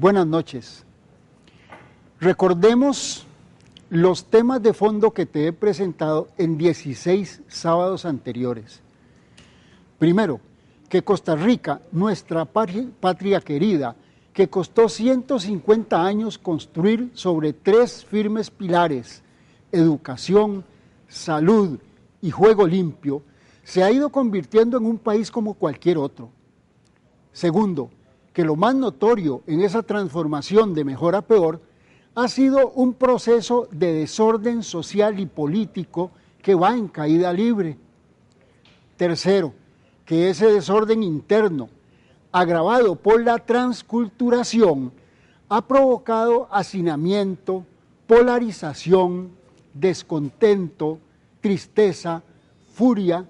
Buenas noches. Recordemos los temas de fondo que te he presentado en 16 sábados anteriores. Primero, que Costa Rica, nuestra patria querida, que costó 150 años construir sobre 3 firmes pilares, educación, salud y juego limpio, se ha ido convirtiendo en un país como cualquier otro. Segundo, que lo más notorio en esa transformación de mejor a peor ha sido un proceso de desorden social y político que va en caída libre. Tercero, que ese desorden interno, agravado por la transculturación, ha provocado hacinamiento, polarización, descontento, tristeza, furia,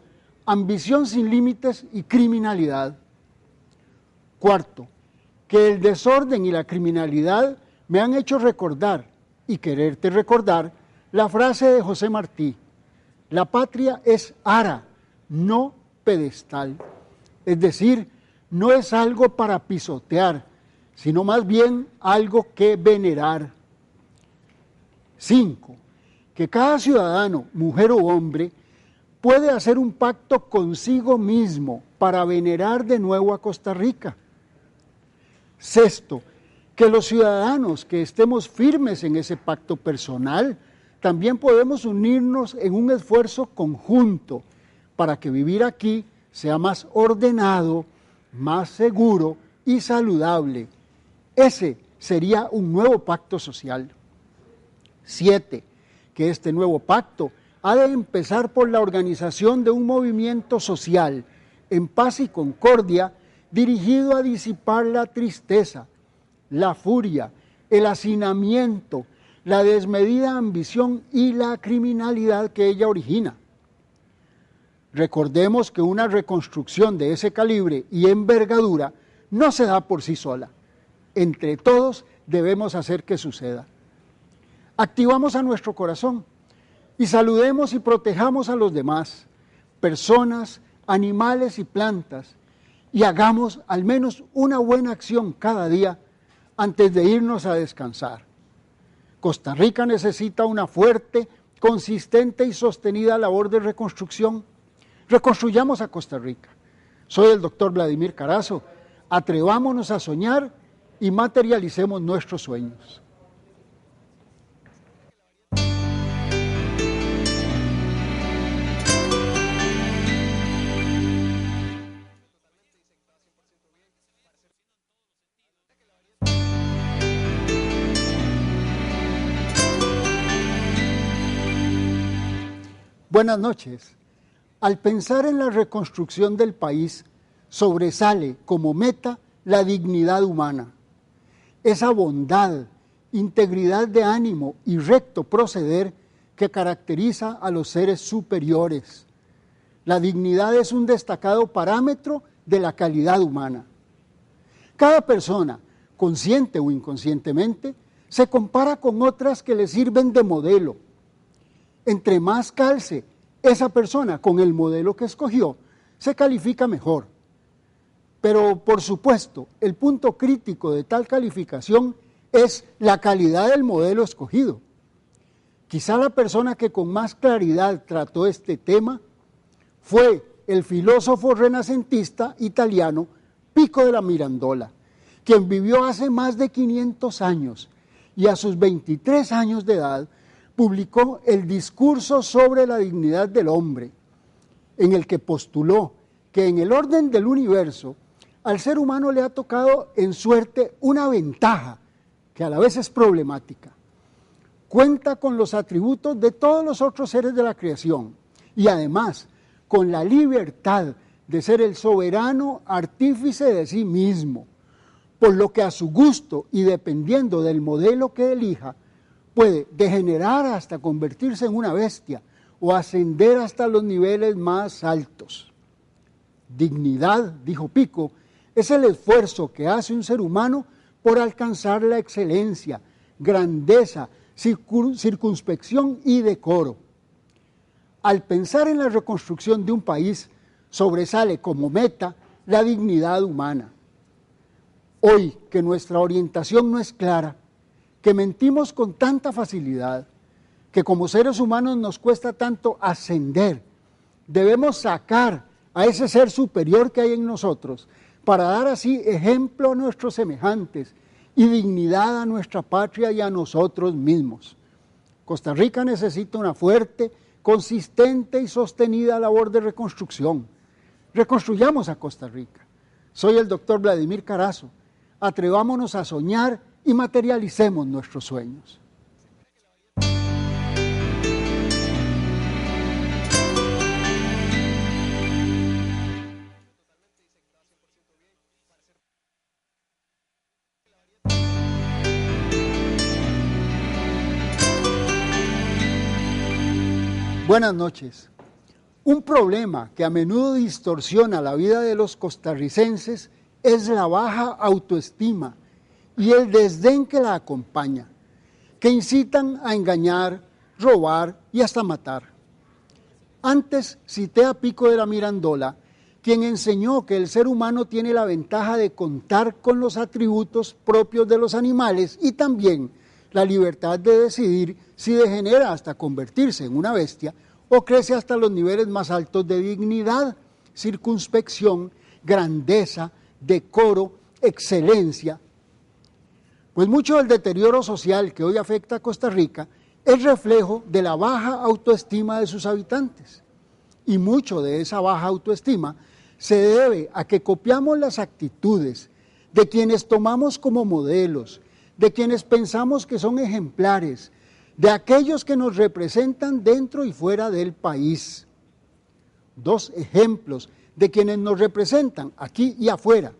ambición sin límites y criminalidad. Cuarto, que el desorden y la criminalidad me han hecho recordar y quererte recordar la frase de José Martí: la patria es ara, no pedestal. Es decir, no es algo para pisotear, sino más bien algo que venerar. 5. Que cada ciudadano, mujer o hombre, puede hacer un pacto consigo mismo para venerar de nuevo a Costa Rica. 6. Que los ciudadanos que estemos firmes en ese pacto personal, también podemos unirnos en un esfuerzo conjunto para que vivir aquí sea más ordenado, más seguro y saludable. Ese sería un nuevo pacto social. 7. Que este nuevo pacto ha de empezar por la organización de un movimiento social en paz y concordia dirigido a disipar la tristeza, la furia, el hacinamiento, la desmedida ambición y la criminalidad que ella origina. Recordemos que una reconstrucción de ese calibre y envergadura no se da por sí sola. Entre todos debemos hacer que suceda. Activamos a nuestro corazón y saludemos y protejamos a los demás, personas, animales y plantas, y hagamos al menos una buena acción cada día antes de irnos a descansar. Costa Rica necesita una fuerte, consistente y sostenida labor de reconstrucción. Reconstruyamos a Costa Rica. Soy el doctor Vladimir Carazo. Atrevámonos a soñar y materialicemos nuestros sueños. Buenas noches. Al pensar en la reconstrucción del país, sobresale como meta la dignidad humana. Esa bondad, integridad de ánimo y recto proceder que caracteriza a los seres superiores. La dignidad es un destacado parámetro de la calidad humana. Cada persona, consciente o inconscientemente, se compara con otras que le sirven de modelo. Entre más calce esa persona con el modelo que escogió, se califica mejor. Pero, por supuesto, el punto crítico de tal calificación es la calidad del modelo escogido. Quizá la persona que con más claridad trató este tema fue el filósofo renacentista italiano Pico della Mirandola, quien vivió hace más de 500 años y a sus 23 años de edad publicó el Discurso sobre la dignidad del hombre, en el que postuló que en el orden del universo al ser humano le ha tocado en suerte una ventaja que a la vez es problemática. Cuenta con los atributos de todos los otros seres de la creación y además con la libertad de ser el soberano artífice de sí mismo, por lo que a su gusto y dependiendo del modelo que elija, puede degenerar hasta convertirse en una bestia o ascender hasta los niveles más altos. Dignidad, dijo Pico, es el esfuerzo que hace un ser humano por alcanzar la excelencia, grandeza, circunspección y decoro. Al pensar en la reconstrucción de un país, sobresale como meta la dignidad humana. Hoy que nuestra orientación no es clara, que mentimos con tanta facilidad, que como seres humanos nos cuesta tanto ascender, debemos sacar a ese ser superior que hay en nosotros para dar así ejemplo a nuestros semejantes y dignidad a nuestra patria y a nosotros mismos. Costa Rica necesita una fuerte, consistente y sostenida labor de reconstrucción. Reconstruyamos a Costa Rica. Soy el doctor Vladimir Carazo. Atrevámonos a soñar y materialicemos nuestros sueños. Buenas noches. Un problema que a menudo distorsiona la vida de los costarricenses es la baja autoestima y el desdén que la acompaña, que incitan a engañar, robar y hasta matar. Antes cité a Pico de la Mirandola, quien enseñó que el ser humano tiene la ventaja de contar con los atributos propios de los animales y también la libertad de decidir si degenera hasta convertirse en una bestia o crece hasta los niveles más altos de dignidad, circunspección, grandeza, decoro, excelencia. Pues mucho del deterioro social que hoy afecta a Costa Rica es reflejo de la baja autoestima de sus habitantes. Y mucho de esa baja autoestima se debe a que copiamos las actitudes de quienes tomamos como modelos, de quienes pensamos que son ejemplares, de aquellos que nos representan dentro y fuera del país. Dos ejemplos de quienes nos representan aquí y afuera,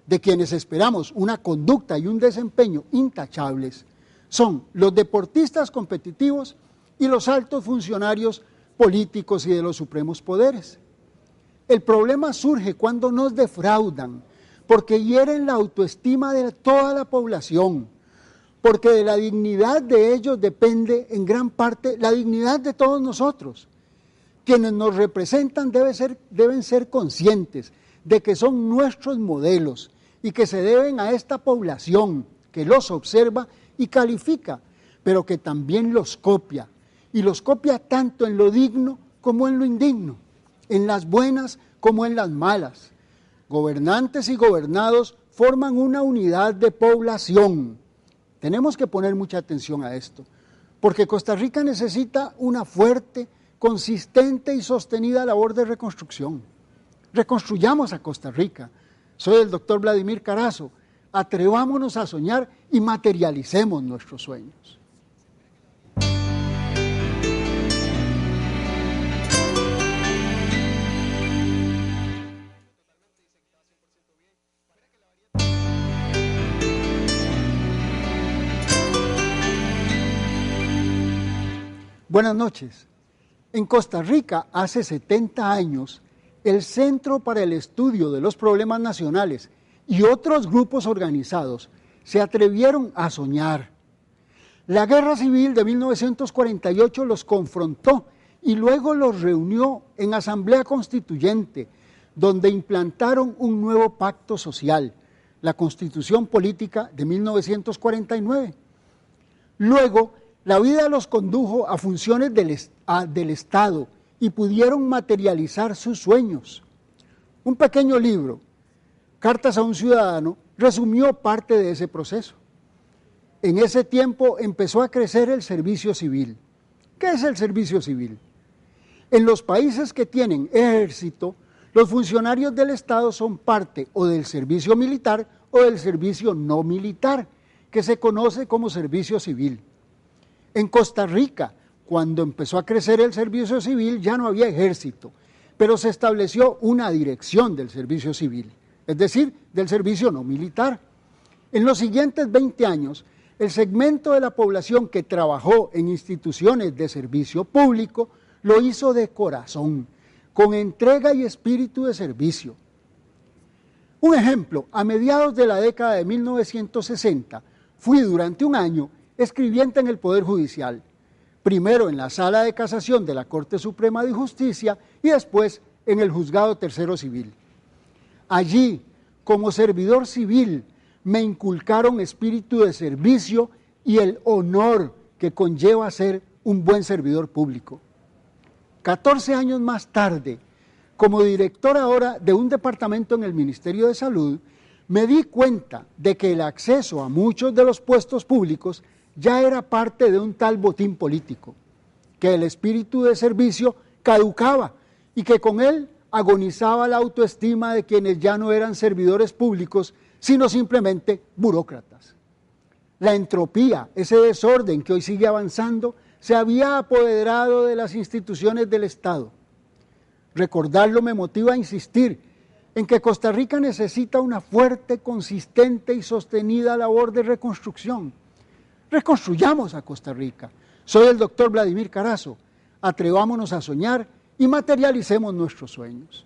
de quienes esperamos una conducta y un desempeño intachables, son los deportistas competitivos y los altos funcionarios políticos y de los supremos poderes. El problema surge cuando nos defraudan, porque hieren la autoestima de toda la población, porque de la dignidad de ellos depende en gran parte la dignidad de todos nosotros. Quienes nos representan deben ser conscientes de que son nuestros modelos y que se deben a esta población que los observa y califica, pero que también los copia, y los copia tanto en lo digno como en lo indigno, en las buenas como en las malas. Gobernantes y gobernados forman una unidad de población. Tenemos que poner mucha atención a esto, porque Costa Rica necesita una fuerte, consistente y sostenida labor de reconstrucción. Reconstruyamos a Costa Rica. Soy el doctor Vladimir Carazo. Atrevámonos a soñar y materialicemos nuestros sueños. Buenas noches. En Costa Rica, hace 70 años, el Centro para el Estudio de los Problemas Nacionales y otros grupos organizados se atrevieron a soñar. La Guerra Civil de 1948 los confrontó y luego los reunió en Asamblea Constituyente, donde implantaron un nuevo pacto social, la Constitución Política de 1949. Luego, la vida los condujo a funciones del Estado y pudieron materializar sus sueños. Un pequeño libro, Cartas a un Ciudadano, resumió parte de ese proceso. En ese tiempo empezó a crecer el servicio civil. ¿Qué es el servicio civil? En los países que tienen ejército, los funcionarios del Estado son parte o del servicio militar o del servicio no militar, que se conoce como servicio civil. En Costa Rica, cuando empezó a crecer el servicio civil, ya no había ejército, pero se estableció una dirección del servicio civil, es decir, del servicio no militar. En los siguientes 20 años, el segmento de la población que trabajó en instituciones de servicio público lo hizo de corazón, con entrega y espíritu de servicio. Un ejemplo, a mediados de la década de 1960, fui durante un año escribiente en el Poder Judicial, primero en la Sala de Casación de la Corte Suprema de Justicia y después en el Juzgado Tercero Civil. Allí, como servidor civil, me inculcaron espíritu de servicio y el honor que conlleva ser un buen servidor público. 14 años más tarde, como director ahora de un departamento en el Ministerio de Salud, me di cuenta de que el acceso a muchos de los puestos públicos ya era parte de un tal botín político, que el espíritu de servicio caducaba y que con él agonizaba la autoestima de quienes ya no eran servidores públicos, sino simplemente burócratas. La entropía, ese desorden que hoy sigue avanzando, se había apoderado de las instituciones del Estado. Recordarlo me motiva a insistir en que Costa Rica necesita una fuerte, consistente y sostenida labor de reconstrucción. Reconstruyamos a Costa Rica. Soy el doctor Vladimir Carazo. Atrevámonos a soñar y materialicemos nuestros sueños.